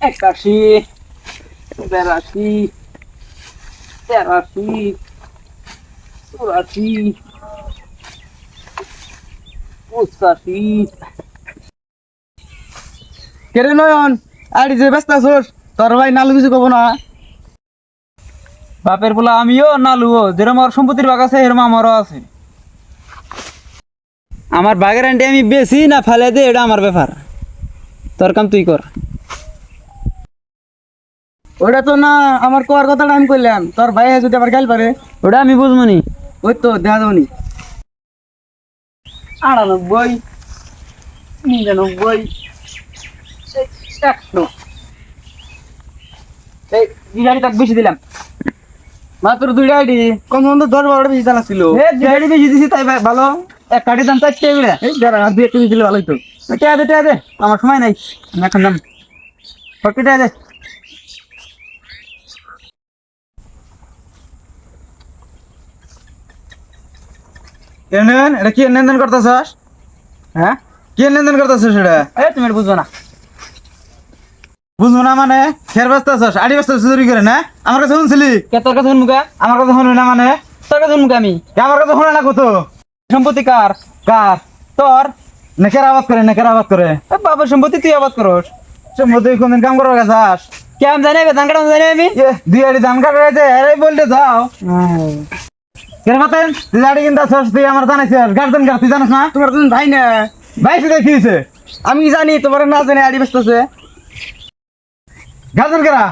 81 82 83 84 85 কেরে নয়ন আড়ি যে ব্যস্ত আছোস তোর ভাই নালু কিছু কব না। বাপের বলা আমিও নালুও যেরকম আমার সম্পত্তির ভাগ আছে এরকম আমারও আছে। আমার বাগের আন্টি আমি বেশি না ফেলে দে এটা আমার ব্যাপার, তোর কাম তুই কর। ওটা তো না আমার কোয়ার কথাটা আমি কইলাম, তোর ভাই যদি আবার গাইল পারে ওটা আমি বুঝবো নি। ওই তো দেখা যাবনি। 98 99 100 এই বিহারি তাক বেশি দিলাম। মাত্র দুইটা আইডি কম কম তো 10-12টা বেশি জানা ছিল। বিহারি বেশি দিছি তাই ভালো, এক কাঠি দাম 4 টাকা করে। এই যারা আর দুই একটা দিলে ভালোই তো। টেয়া দে আমার সময় নাই, আমি এখন দাম ফটকে টেয়া দে। কেনেন এটা কি লেনদেন করতেছস? হ্যাঁ কি লেনদেন করতেছস এটা? তুমি এটা বুঝবো না। বুঝবো না মানে খের ব্যস্তাছস আড়ি ব্যস্তাছস চুরি করে না? আমার কাছে শুনছিলি? কে তোর কাছে শুনবো? আমার কথা শুনবি না মানে? তোর কাছে শুনবো আমি? আমার কথা শুনে না কত? সম্পত্তি কার? কার? তোর। নেকের আবাদ করে নেকের আবাদ করে। বাবার সম্পত্তি তুই আবাদ করস। সে মধ্যে কোনদিন কাম করবার গেছাস? কে আমি জানি ধান কাটা জানি আমি। দুই আড়ি ধান কাটা রয়েছে এরাই বলতে যাও। কেন মাতেন তুই আড়ি কিনতে আসছ, তুই আমার জানাইছিস গার্জেন কার, তুই জানিস না? তোমার তুমি ভাই না, ভাই শুধু দেখিয়েছে আমি জানি তোমার না জানি আড়ি ব্যস্ত আছে। গার্জেন কারা?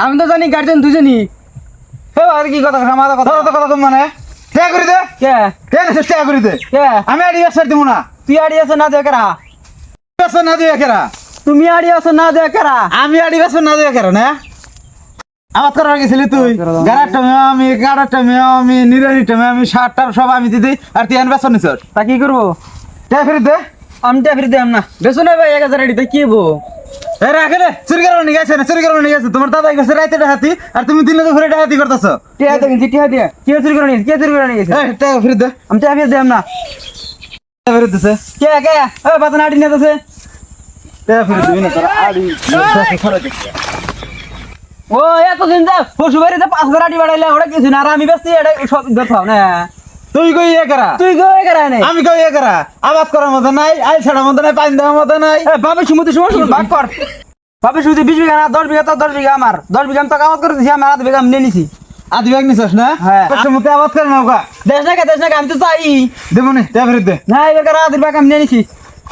আমি তো জানি গার্জেন দুজনই। আর কি কথা আমার কথা? তোর তো কথা কম মানে টেয়া করি দে। কে টেয়া নিছিস টেয়া করি দে। কে আমি আড়ি ব্যবসা দিব না। তুই আড়ি আছো না দে কেরা? ব্যবসা না দিয়ে কেরা? তুমি আড়ি আছো না দে কেরা? আমি আড়ি ব্যবসা না দিয়ে কেরা না? আবাদ করার গেছিলি তুই? গাড়ার টাইমে আমি, গাড়ার টাইমে আমি, নিরানির টাইমে আমি, সারটার সব আমি দিদি আর তুই ব্যবসা নিছিস। তা কি করবো? টেয়া করি দে। আমি টা ফিরে দিলাম না। বেশো না ভাই 1000 আড়ি তাই কি হবো? এ রাখে রে, চুরি করানো নিয়ে গেছে না, চুরি করানো নিয়ে গেছে। তোমার দাদা গেছে রাইতে ডাহাতি আর তুমি দিনে তো ঘুরে ডাহাতি করতেছো। টিয়া দেখেন টিয়া দিয়ে কে চুরি করে নিয়েছে? কে চুরি করে নিয়েছে? এই টাকা ফিরে দে। আমি টা ফিরে দিলাম না। টাকা ফিরে দিছে। কে কে ও বাতন আড়ি নিয়ে আছে। টাকা ফিরে দিবি না তোর আড়ি খরচ হচ্ছে। ও এতদিন যা পশু বাড়িতে 5000 আড়ি বাড়াইলে ওটা কিছু না, আর আমি ব্যস্ত এটা সব দেখাও না। তুই কই এ করা? তুই গো করা নাই। আমি কই এ করা? আবাদ করার মতো নাই, আইল ছাড়ার মতো নাই, পানি দেওয়ার মতো নাই। বাপের সুমতি সময় ভাগ কর। বাপের সুমতি 20 বিঘা না 10 বিঘা, তো 10 বিঘা আমার। 10 বিঘা আমি তো আবাদ করে দিছি, আমি আধ বিঘা আমি নিয়ে নিছি। আদি ব্যাগ নিছস না? হ্যাঁ। তোর মতো আবাদ করে নাও কা। দেশ না আমি তো চাই দেবো নি, টাকা ফিরে দে। না, এবার কারা আধ বিঘা আমি নিয়ে নিছি।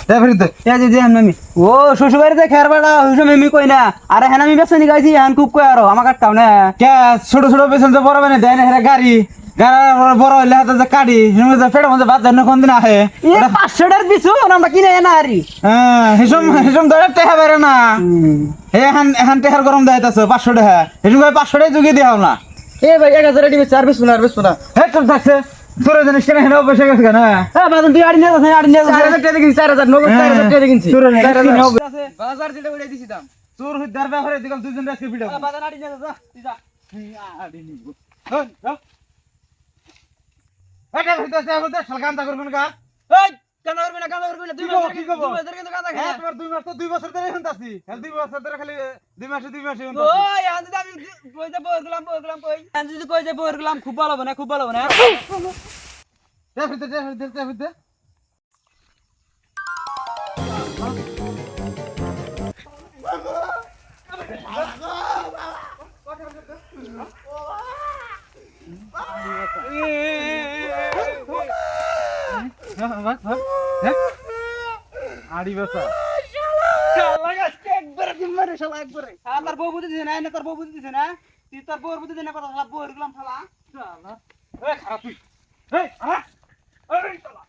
টাকা ফিরে দে। কে যে আমি ও শ্বশুর বাড়িতে খেয়ার বেড়া হইছো আমি কই না, আরে হ্যাঁ আমি বেছে নি গাইছি হ্যাঁ খুব কই আরো আমার কাটতাম না। কে ছোট ছোট পেছন যে বড় বানে দেয় না হেরা গাড়ি, গাড়ি বড় হইলে হাতে যে কাটি ফেটের মধ্যে ভাত ধরে কোন দিন আহে। এ 500 টাকার পিছু আমরা কিনে না আরি। হ্যাঁ হিসম হিসম ধরে টেহা বেড়ে না। এখন এখন টেহার গরম দেখাইতেছ 500 টাকা, হিসম ভাই 500 টাকা যুগিয়ে দেওয়া না। এ ভাই 1000 আড়ি বেচে আর বেচবো না আর বেচবো না। হে তোর থাকছে তোর জানিস কেন হেন বসে গেছে কেন? হ্যাঁ বাদন তুই আড়ি নিয়ে যাস আড়ি নিয়ে যাস। 4000 টাকা কিনছি, 4000 নগদ 4000 টাকা কিনছি। তোর 4000 বাজার যেটা উড়াই দিছি দাম। তোর হইদার ব্যাপারে দিকাল দুজন রাখতে ভিডিও। বাদন আড়ি নিয়ে যা তুই যা। আড়ি নিব হন যাও। এটা হইতাছে আমাদের শালকান্তা করবেন কা? এই কানা করবি না 2 মাস কি কব? 2 মাস ধরে কিন্তু কাঁদা খাই। হ্যাঁ তোমার 2 মাস তো 2 বছর ধরে হন্তাছি। খালি 2 বছর ধরে খালি 2 মাসে হন্তাছি। ওই আনতে আমি কই যাব বইরগুলাম কই আনতে যদি কই যাব বইরগুলাম খুব ভালো হবে না খুব ভালো হবে না। দে আড়ি বসা শালা গাছকে একবারে দিমারে শালা একবারে। তার বউ বুদ্ধি দিছে না তার বউ বুদ্ধি দিছে না, তুই তার বউর বুদ্ধি দিনা কথা শালা বইরগুলাম শালা। শালা এ খারাপ তুই এই খারাপ এই শালা